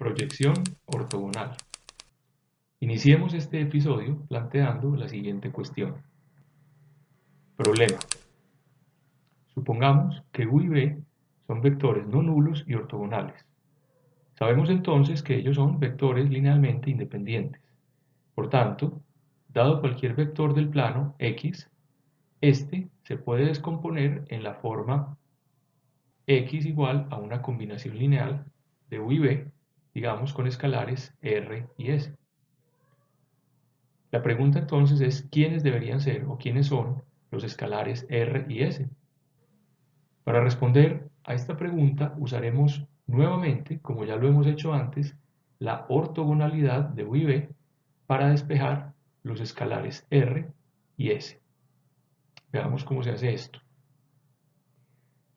Proyección ortogonal. Iniciemos este episodio planteando la siguiente cuestión. Problema. Supongamos que U y B son vectores no nulos y ortogonales. Sabemos entonces que ellos son vectores linealmente independientes. Por tanto, dado cualquier vector del plano X, este se puede descomponer en la forma X igual a una combinación lineal de U y B, digamos con escalares R y S. La pregunta entonces es ¿quiénes deberían ser o quiénes son los escalares R y S? Para responder a esta pregunta usaremos nuevamente, como ya lo hemos hecho antes, la ortogonalidad de U y B para despejar los escalares R y S. Veamos cómo se hace esto.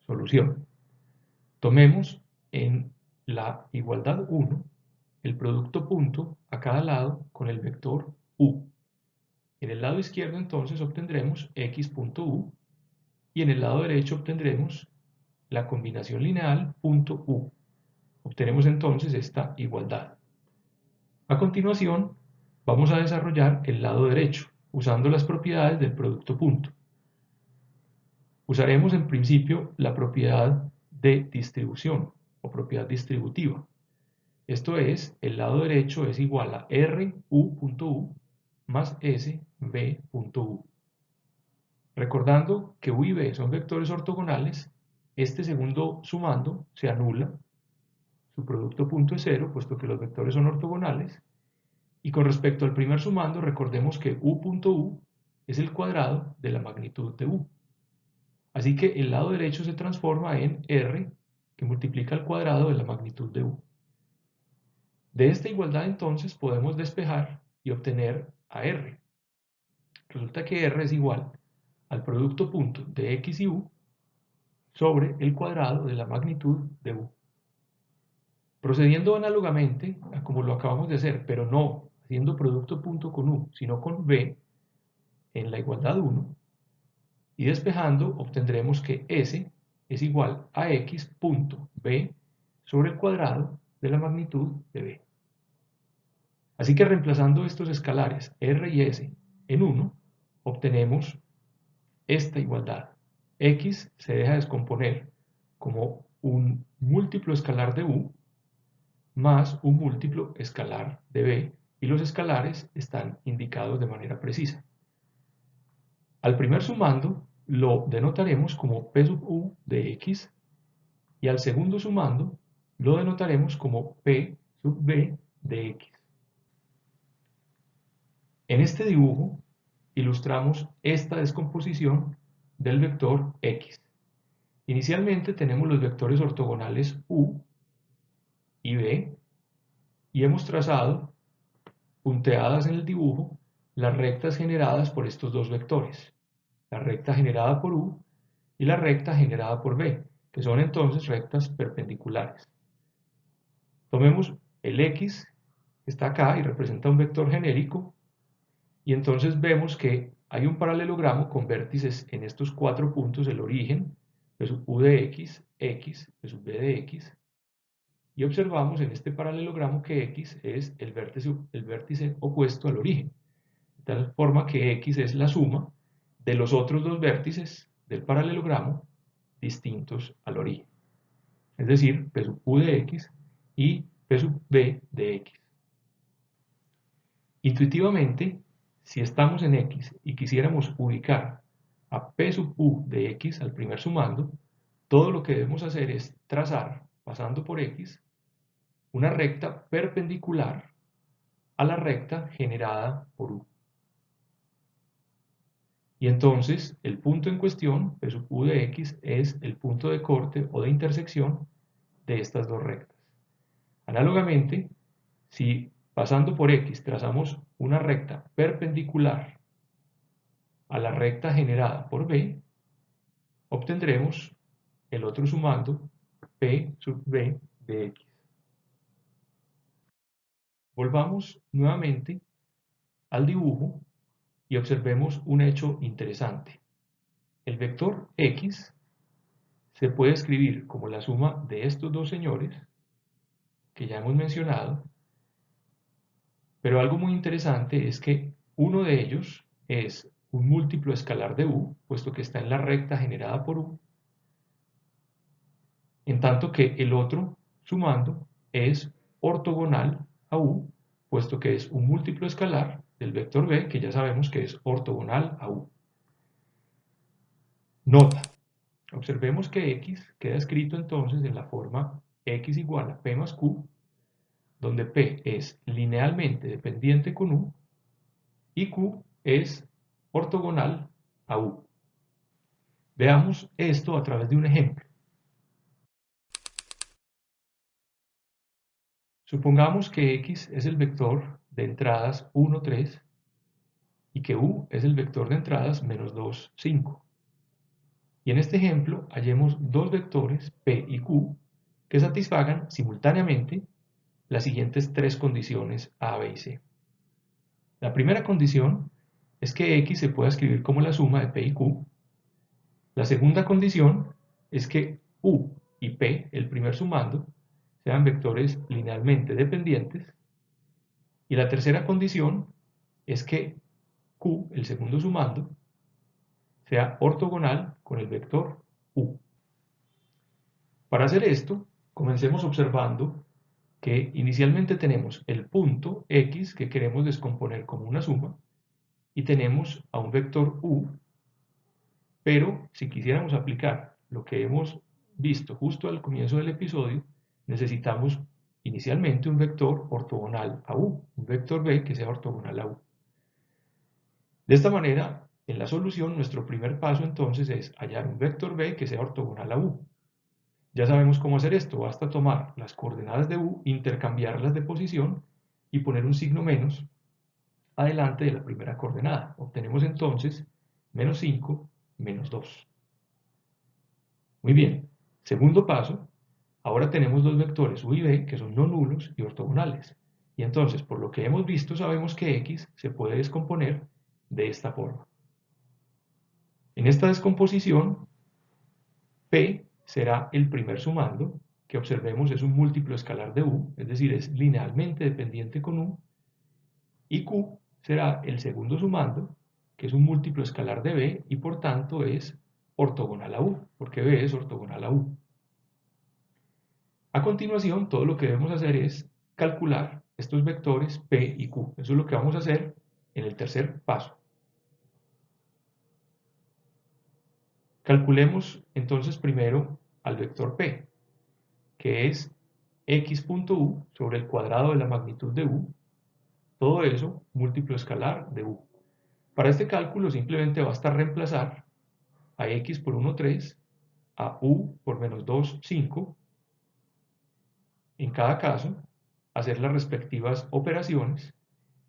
Solución. Tomemos en la igualdad 1 el producto punto a cada lado con el vector U. En el lado izquierdo entonces obtendremos x.u y en el lado derecho obtendremos la combinación lineal punto u. Obtenemos entonces esta igualdad. A continuación vamos a desarrollar el lado derecho usando las propiedades del producto punto. Usaremos en principio la propiedad de distribución o propiedad distributiva. Esto es, el lado derecho es igual a RU.u más SB.u. Recordando que U y B son vectores ortogonales, este segundo sumando se anula, su producto punto es 0, puesto que los vectores son ortogonales, y con respecto al primer sumando, recordemos que U.u es el cuadrado de la magnitud de U. Así que el lado derecho se transforma en R, que multiplica el cuadrado de la magnitud de U. De esta igualdad entonces podemos despejar y obtener a R. Resulta que R es igual al producto punto de X y U sobre el cuadrado de la magnitud de U. Procediendo análogamente a como lo acabamos de hacer, pero no haciendo producto punto con U, sino con B en la igualdad 1, y despejando obtendremos que S es igual a X punto B sobre el cuadrado de la magnitud de B. Así que reemplazando estos escalares R y S en 1, obtenemos esta igualdad. X se deja descomponer como un múltiplo escalar de U más un múltiplo escalar de B, y los escalares están indicados de manera precisa. Al primer sumando lo denotaremos como P sub U de X, y al segundo sumando lo denotaremos como P sub B de X. En este dibujo ilustramos esta descomposición del vector X. Inicialmente tenemos los vectores ortogonales U y B y hemos trazado, punteadas en el dibujo, las rectas generadas por estos dos vectores, la recta generada por U y la recta generada por B, que son entonces rectas perpendiculares. Tomemos el X, que está acá y representa un vector genérico, y entonces vemos que hay un paralelogramo con vértices en estos cuatro puntos, el origen, P sub U de X, X, P sub B de X, y observamos en este paralelogramo que X es el vértice opuesto al origen, de tal forma que X es la suma de los otros dos vértices del paralelogramo distintos al origen, es decir, P sub U de X y P sub B de X. Intuitivamente, si estamos en X y quisiéramos ubicar a P sub U de X al primer sumando, todo lo que debemos hacer es trazar, pasando por X, una recta perpendicular a la recta generada por U. Y entonces el punto en cuestión, P sub U de X, es el punto de corte o de intersección de estas dos rectas. Análogamente, si pasando por X trazamos una recta perpendicular a la recta generada por B, obtendremos el otro sumando P sub B de X. Volvamos nuevamente al dibujo y observemos un hecho interesante. El vector X se puede escribir como la suma de estos dos señores, que ya hemos mencionado, pero algo muy interesante es que uno de ellos es un múltiplo escalar de u, puesto que está en la recta generada por u, en tanto que el otro, sumando, es ortogonal a u, puesto que es un múltiplo escalar del vector b, que ya sabemos que es ortogonal a u. Nota: observemos que x queda escrito entonces en la forma x igual a p más q, donde p es linealmente dependiente con u y q es ortogonal a u. Veamos esto a través de un ejemplo. Supongamos que x es el vector de entradas 1, 3 y que u es el vector de entradas menos 2, 5. Y en este ejemplo hallemos dos vectores p y q que satisfagan simultáneamente las siguientes tres condiciones a, b y c. La primera condición es que x se pueda escribir como la suma de p y q. La segunda condición es que u y p, el primer sumando, sean vectores linealmente dependientes. Y la tercera condición es que q, el segundo sumando, sea ortogonal con el vector u. Para hacer esto, comencemos observando que inicialmente tenemos el punto x que queremos descomponer como una suma y tenemos a un vector u, pero si quisiéramos aplicar lo que hemos visto justo al comienzo del episodio, necesitamos inicialmente un vector ortogonal a u, un vector b que sea ortogonal a u. De esta manera, en la solución, nuestro primer paso entonces es hallar un vector b que sea ortogonal a u. Ya sabemos cómo hacer esto, basta tomar las coordenadas de u, intercambiarlas de posición y poner un signo menos adelante de la primera coordenada. Obtenemos entonces menos 5, menos 2. Muy bien, segundo paso, ahora tenemos dos vectores u y b que son no nulos y ortogonales. Y entonces, por lo que hemos visto, sabemos que x se puede descomponer de esta forma. En esta descomposición, p será el primer sumando, que observemos es un múltiplo escalar de u, es decir, es linealmente dependiente con u, y q será el segundo sumando, que es un múltiplo escalar de b y por tanto es ortogonal a u, porque b es ortogonal a u. A continuación, todo lo que debemos hacer es calcular estos vectores p y q. Eso es lo que vamos a hacer en el tercer paso. Calculemos entonces primero al vector p, que es x.u sobre el cuadrado de la magnitud de u, todo eso múltiplo escalar de u. Para este cálculo simplemente basta reemplazar a x por 1, 3, a u por menos 2, 5, en cada caso, hacer las respectivas operaciones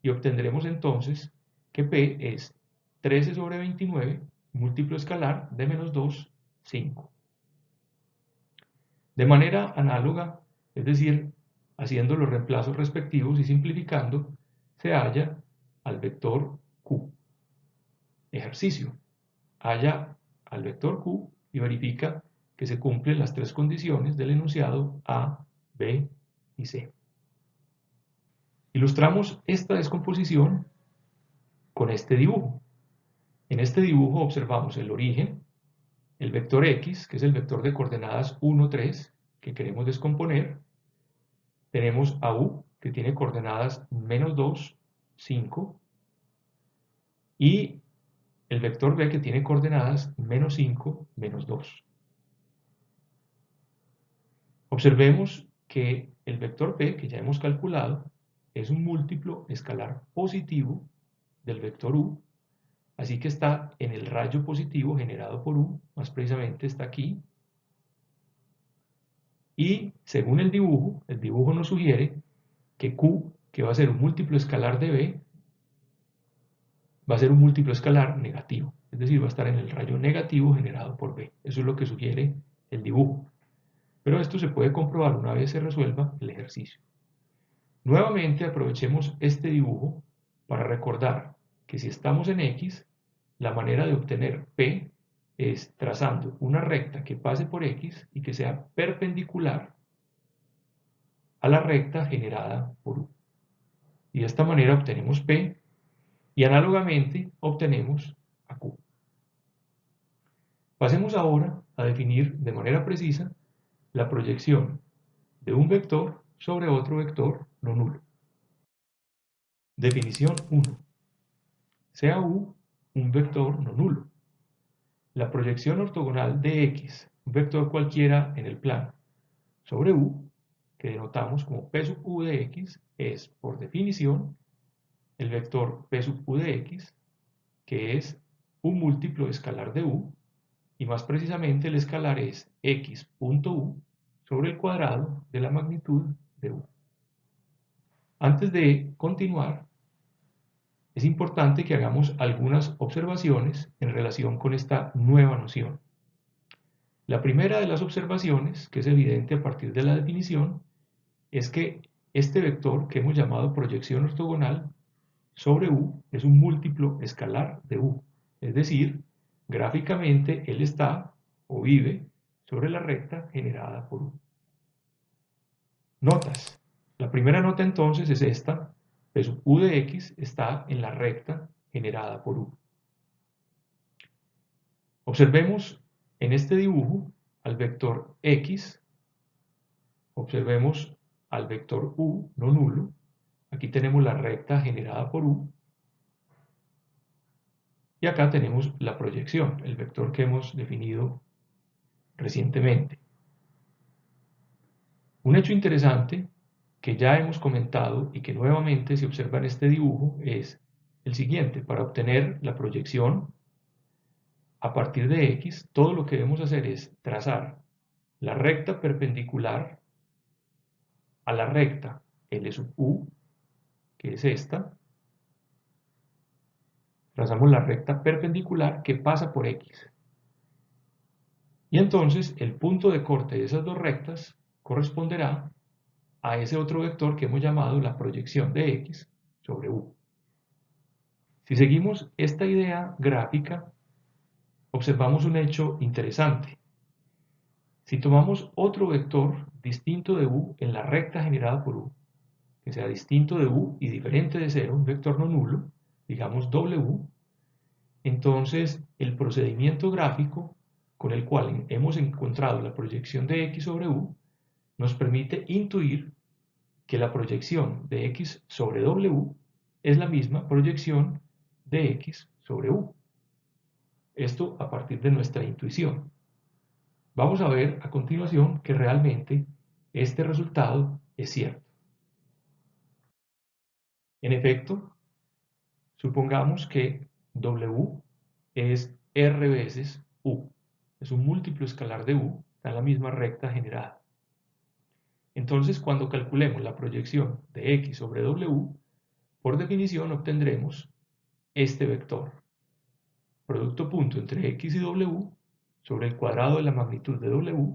y obtendremos entonces que p es 13 sobre 29, múltiplo escalar de menos 2, 5. De manera análoga, es decir, haciendo los reemplazos respectivos y simplificando, se halla al vector q. Ejercicio: halla al vector q y verifica que se cumplen las tres condiciones del enunciado A, B y C. Ilustramos esta descomposición con este dibujo. En este dibujo observamos el origen, el vector x, que es el vector de coordenadas 1, 3, que queremos descomponer. Tenemos a u, que tiene coordenadas menos 2, 5, y el vector b, que tiene coordenadas menos 5, menos 2. Observemos que el vector p, que ya hemos calculado, es un múltiplo escalar positivo del vector u, así que está en el rayo positivo generado por u, más precisamente está aquí. Y según el dibujo nos sugiere que q, que va a ser un múltiplo escalar de b, va a ser un múltiplo escalar negativo, es decir, va a estar en el rayo negativo generado por b. Eso es lo que sugiere el dibujo. Pero esto se puede comprobar una vez se resuelva el ejercicio. Nuevamente aprovechemos este dibujo para recordar que si estamos en x, la manera de obtener p es trazando una recta que pase por x y que sea perpendicular a la recta generada por U. Y de esta manera obtenemos P y análogamente obtenemos a Q. Pasemos ahora a definir de manera precisa la proyección de un vector sobre otro vector no nulo. Definición 1. Sea U un vector no nulo. La proyección ortogonal de X, un vector cualquiera en el plano, sobre U, que denotamos como P sub U de X, es, por definición, el vector P sub U de X, que es un múltiplo escalar de U, y más precisamente el escalar es X.U sobre el cuadrado de la magnitud de U. Antes de continuar, es importante que hagamos algunas observaciones en relación con esta nueva noción. La primera de las observaciones, que es evidente a partir de la definición, es que este vector que hemos llamado proyección ortogonal sobre U es un múltiplo escalar de U, es decir, gráficamente él está o vive sobre la recta generada por U. Notas. La primera nota entonces es esta, P sub U de X está en la recta generada por U. Observemos en este dibujo al vector X, observemos al vector U no nulo, aquí tenemos la recta generada por U, y acá tenemos la proyección, el vector que hemos definido recientemente. Un hecho interesante que ya hemos comentado y que nuevamente se observa en este dibujo es el siguiente. Para obtener la proyección a partir de X, todo lo que debemos hacer es trazar la recta perpendicular a la recta L sub U, que es esta. Trazamos la recta perpendicular que pasa por X. Y entonces el punto de corte de esas dos rectas corresponderá a ese otro vector que hemos llamado la proyección de X sobre U. Si seguimos esta idea gráfica, observamos un hecho interesante. Si tomamos otro vector distinto de U en la recta generada por U, que sea distinto de U y diferente de 0, un vector no nulo, digamos W, entonces el procedimiento gráfico con el cual hemos encontrado la proyección de X sobre U nos permite intuir que la proyección de X sobre W es la misma proyección de X sobre U. Esto a partir de nuestra intuición. Vamos a ver a continuación que realmente este resultado es cierto. En efecto, supongamos que W es R veces U. Es un múltiplo escalar de U, está en la misma recta generada. Entonces, cuando calculemos la proyección de X sobre W, por definición obtendremos este vector. Producto punto entre X y W sobre el cuadrado de la magnitud de W,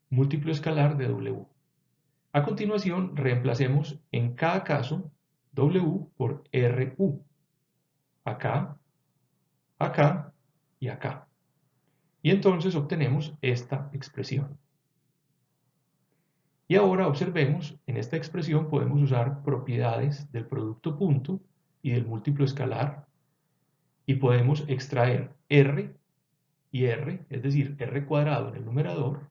múltiplo escalar de W. A continuación, reemplacemos en cada caso W por RU. Acá, acá y acá. Y entonces obtenemos esta expresión. Y ahora observemos, en esta expresión podemos usar propiedades del producto punto y del múltiplo escalar y podemos extraer R y R, es decir, R cuadrado en el numerador,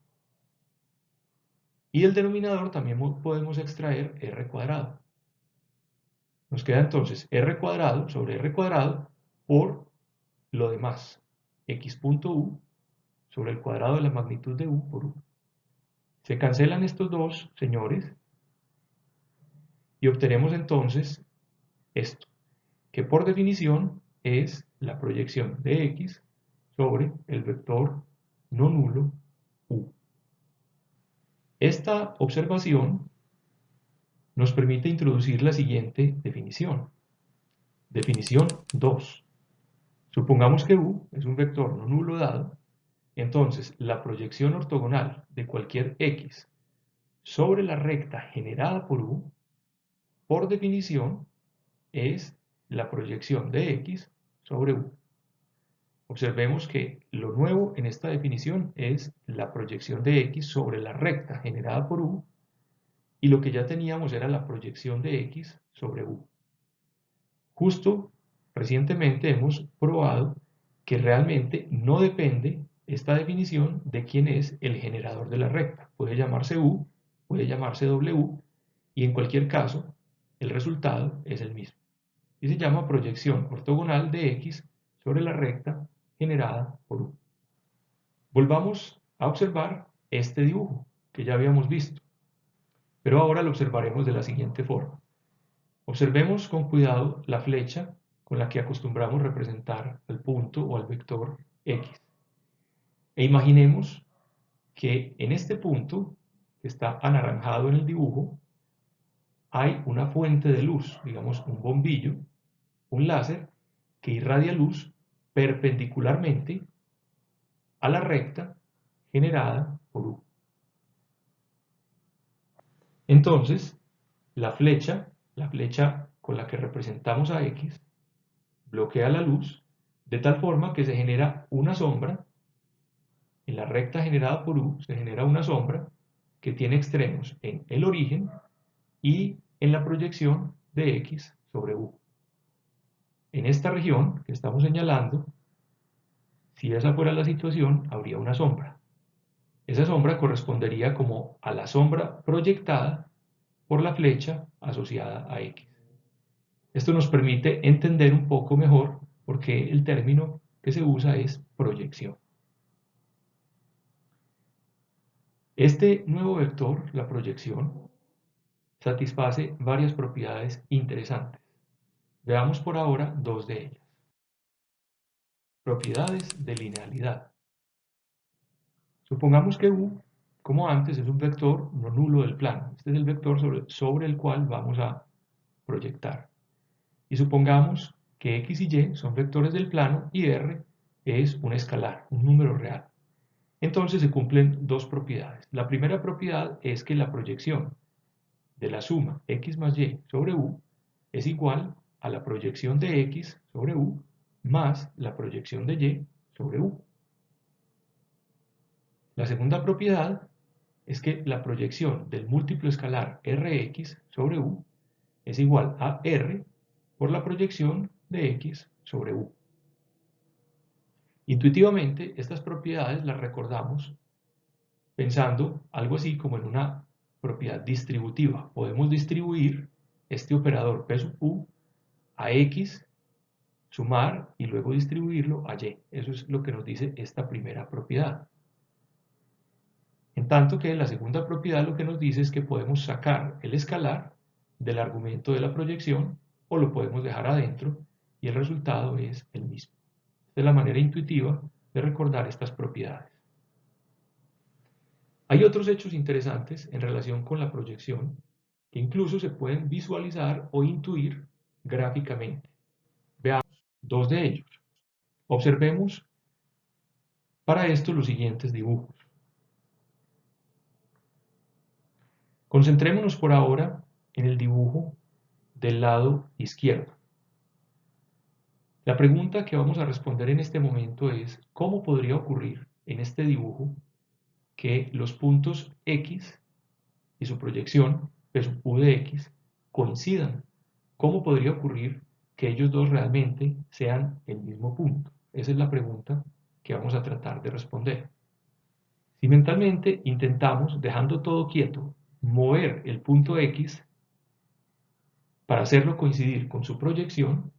y del denominador también podemos extraer R cuadrado. Nos queda entonces R cuadrado sobre R cuadrado por lo demás, X.U sobre el cuadrado de la magnitud de U por U. Se cancelan estos dos señores y obtenemos entonces esto, que por definición es la proyección de X sobre el vector no nulo U. Esta observación nos permite introducir la siguiente definición. Definición 2. Supongamos que U es un vector no nulo dado, entonces la proyección ortogonal de cualquier X sobre la recta generada por U, por definición, es la proyección de X sobre U. Observemos que lo nuevo en esta definición es la proyección de X sobre la recta generada por U y lo que ya teníamos era la proyección de X sobre U. Justo recientemente hemos probado que realmente no depende esta definición de quién es el generador de la recta. Puede llamarse U, puede llamarse W, y en cualquier caso, el resultado es el mismo. Y se llama proyección ortogonal de X sobre la recta generada por U. Volvamos a observar este dibujo que ya habíamos visto, pero ahora lo observaremos de la siguiente forma. Observemos con cuidado la flecha con la que acostumbramos representar al punto o al vector X. E imaginemos que en este punto, que está anaranjado en el dibujo, hay una fuente de luz, digamos un bombillo, un láser, que irradia luz perpendicularmente a la recta generada por U. Entonces, la flecha con la que representamos a X, bloquea la luz de tal forma que se genera una sombra. En la recta generada por U se genera una sombra que tiene extremos en el origen y en la proyección de X sobre U. En esta región que estamos señalando, si esa fuera la situación, habría una sombra. Esa sombra correspondería como a la sombra proyectada por la flecha asociada a X. Esto nos permite entender un poco mejor por qué el término que se usa es proyección. Este nuevo vector, la proyección, satisface varias propiedades interesantes. Veamos por ahora dos de ellas. Propiedades de linealidad. Supongamos que U, como antes, es un vector no nulo del plano. Este es el vector sobre el cual vamos a proyectar. Y supongamos que X y Y son vectores del plano y R es un escalar, un número real. Entonces se cumplen dos propiedades. La primera propiedad es que la proyección de la suma X más Y sobre U es igual a la proyección de X sobre U más la proyección de Y sobre U. La segunda propiedad es que la proyección del múltiplo escalar Rx sobre U es igual a R por la proyección de X sobre U. Intuitivamente, estas propiedades las recordamos pensando algo así como en una propiedad distributiva. Podemos distribuir este operador P sub U a X, sumar y luego distribuirlo a Y. Eso es lo que nos dice esta primera propiedad. En tanto que la segunda propiedad lo que nos dice es que podemos sacar el escalar del argumento de la proyección o lo podemos dejar adentro y el resultado es el mismo. Esta es la manera intuitiva de recordar estas propiedades. Hay otros hechos interesantes en relación con la proyección que incluso se pueden visualizar o intuir gráficamente. Veamos dos de ellos. Observemos para esto los siguientes dibujos. Concentrémonos por ahora en el dibujo del lado izquierdo. La pregunta que vamos a responder en este momento es ¿cómo podría ocurrir en este dibujo que los puntos X y su proyección, P sub U de X, coincidan? ¿Cómo podría ocurrir que ellos dos realmente sean el mismo punto? Esa es la pregunta que vamos a tratar de responder. Si mentalmente intentamos, dejando todo quieto, mover el punto X para hacerlo coincidir con su proyección,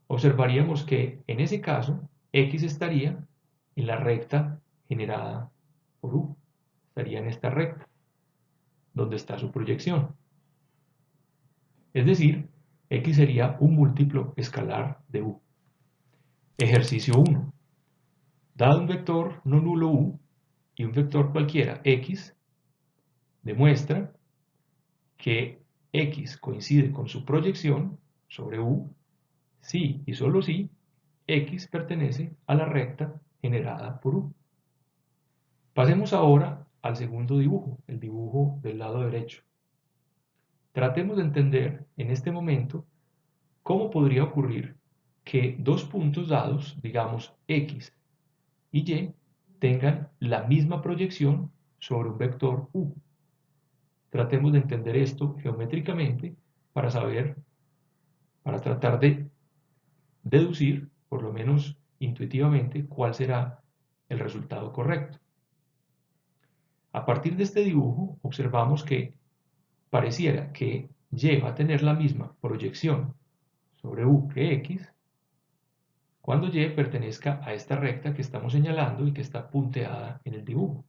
observaríamos que en ese caso X estaría en la recta generada por U, estaría en esta recta, donde está su proyección. Es decir, X sería un múltiplo escalar de U. Ejercicio 1. Dado un vector no nulo U y un vector cualquiera X, demuestra que X coincide con su proyección sobre U si y solo si X pertenece a la recta generada por U. Pasemos ahora al segundo dibujo, el dibujo del lado derecho. Tratemos de entender en este momento cómo podría ocurrir que dos puntos dados, digamos X y Y, tengan la misma proyección sobre un vector U. tratemos de entender esto geométricamente para tratar de deducir, por lo menos intuitivamente, cuál será el resultado correcto. A partir de este dibujo, observamos que pareciera que Y va a tener la misma proyección sobre U que X cuando Y pertenezca a esta recta que estamos señalando y que está punteada en el dibujo.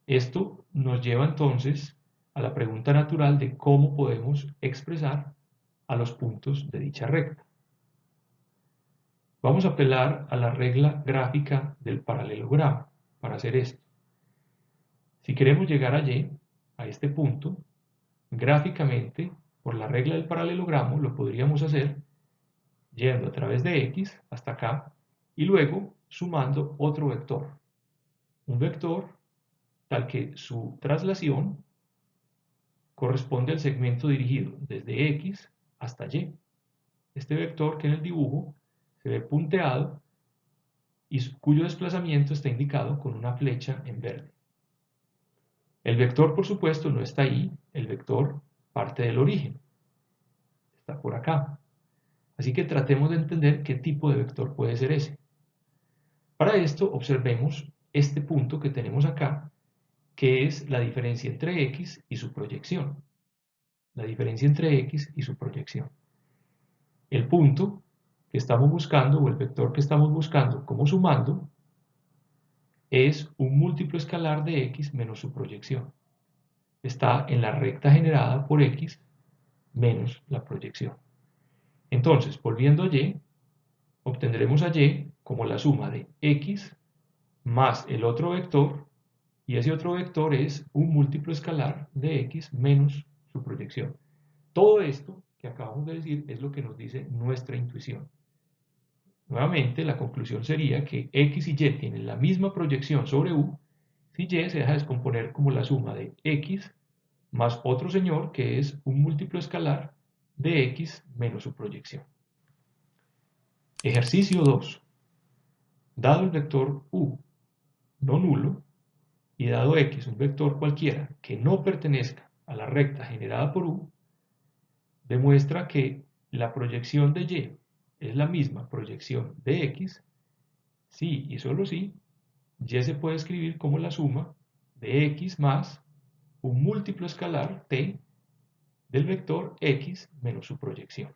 Esto nos lleva entonces a la pregunta natural de cómo podemos expresar a los puntos de dicha recta. Vamos a apelar a la regla gráfica del paralelogramo para hacer esto. Si queremos llegar a Y, a este punto, gráficamente, por la regla del paralelogramo, lo podríamos hacer yendo a través de X hasta acá y luego sumando otro vector. Un vector tal que su traslación corresponde al segmento dirigido desde X hasta Y. Este vector que en el dibujo se ve punteado y cuyo desplazamiento está indicado con una flecha en verde. El vector, por supuesto, no está ahí, el vector parte del origen, está por acá. Así que tratemos de entender qué tipo de vector puede ser ese. Para esto observemos este punto que tenemos acá, que es la diferencia entre X y su proyección. La diferencia entre X y su proyección. El punto que estamos buscando, o el vector que estamos buscando como sumando, es un múltiplo escalar de X menos su proyección. Está en la recta generada por X menos la proyección. Entonces, volviendo a Y, obtendremos a Y como la suma de X más el otro vector, y ese otro vector es un múltiplo escalar de X menos su proyección. Todo esto que acabamos de decir es lo que nos dice nuestra intuición. Nuevamente, la conclusión sería que X y Y tienen la misma proyección sobre U si Y se deja descomponer como la suma de X más otro señor que es un múltiplo escalar de X menos su proyección. Ejercicio 2. Dado el vector U no nulo y dado X un vector cualquiera que no pertenezca a la recta generada por U, demuestra que la proyección de Y es la misma proyección de X si y solo si Y se puede escribir como la suma de X más un múltiplo escalar T del vector X menos su proyección.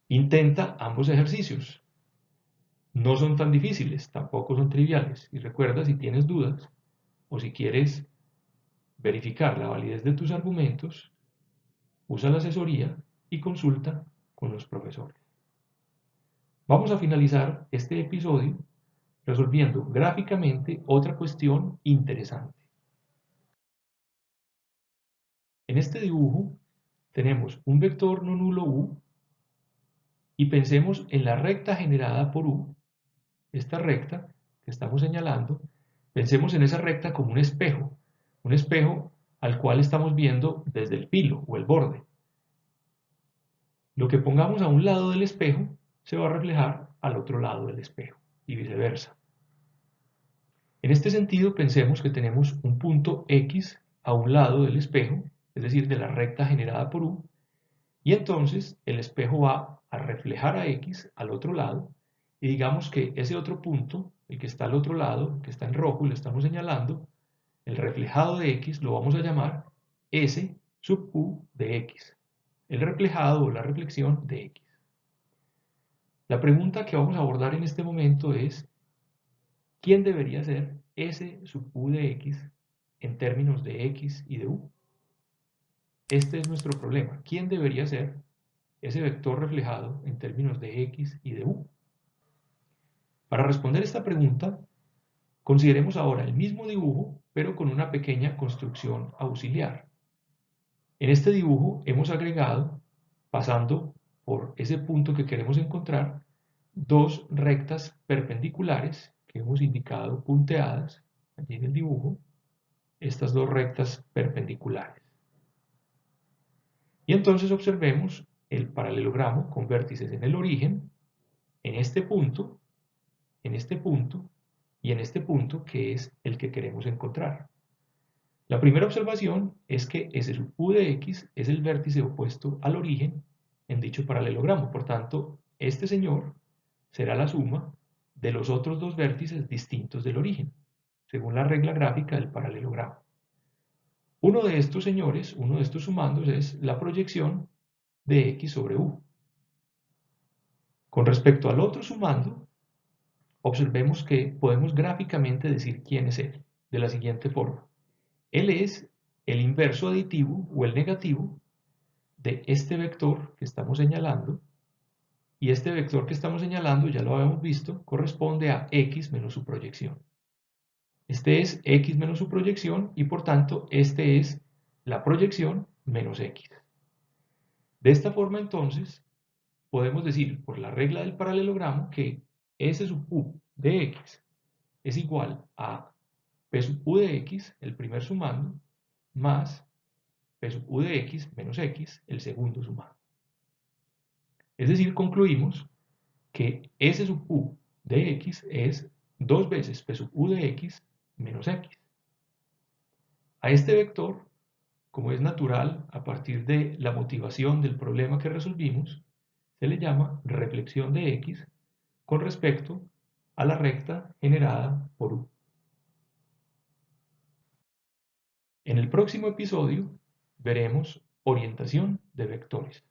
Intenta ambos ejercicios. No son tan difíciles, tampoco son triviales. Y recuerda, si tienes dudas o si quieres verificar la validez de tus argumentos, usa la asesoría y consulta con los profesores. Vamos a finalizar este episodio resolviendo gráficamente otra cuestión interesante. En este dibujo tenemos un vector no nulo U y pensemos en la recta generada por U, esta recta que estamos señalando, pensemos en esa recta como un espejo al cual estamos viendo desde el filo o el borde. Lo que pongamos a un lado del espejo se va a reflejar al otro lado del espejo y viceversa. En este sentido, pensemos que tenemos un punto X a un lado del espejo, es decir, de la recta generada por U, y entonces el espejo va a reflejar a X al otro lado, y digamos que ese otro punto, el que está al otro lado, que está en rojo y le estamos señalando, el reflejado de X lo vamos a llamar S sub U de X, el reflejado o la reflexión de X. La pregunta que vamos a abordar en este momento es, ¿quién debería ser S sub U de X en términos de X y de U? Este es nuestro problema. ¿Quién debería ser ese vector reflejado en términos de X y de U? Para responder esta pregunta, consideremos ahora el mismo dibujo, pero con una pequeña construcción auxiliar. En este dibujo hemos agregado, pasando por ese punto que queremos encontrar, dos rectas perpendiculares que hemos indicado punteadas allí en el dibujo, estas dos rectas perpendiculares. Y entonces observemos el paralelogramo con vértices en el origen, en este punto y en este punto, que es el que queremos encontrar. La primera observación es que S sub U de X es el vértice opuesto al origen en dicho paralelogramo. Por tanto, este señor será la suma de los otros dos vértices distintos del origen, según la regla gráfica del paralelogramo. Uno de estos señores, uno de estos sumandos, es la proyección de X sobre U. Con respecto al otro sumando, observemos que podemos gráficamente decir quién es él, de la siguiente forma. Él es el inverso aditivo o el negativo de este vector que estamos señalando, y este vector que estamos señalando, ya lo habíamos visto, corresponde a X menos su proyección. Este es X menos su proyección y por tanto este es la proyección menos X. De esta forma entonces podemos decir por la regla del paralelogramo que S sub U de X es igual a P sub U de X, el primer sumando, más P sub U de X menos X, el segundo sumando. Es decir, concluimos que S sub U de X es 2 veces P sub U de X menos X. A este vector, como es natural a partir de la motivación del problema que resolvimos, se le llama reflexión de X con respecto a la recta generada por U. En el próximo episodio veremos orientación de vectores.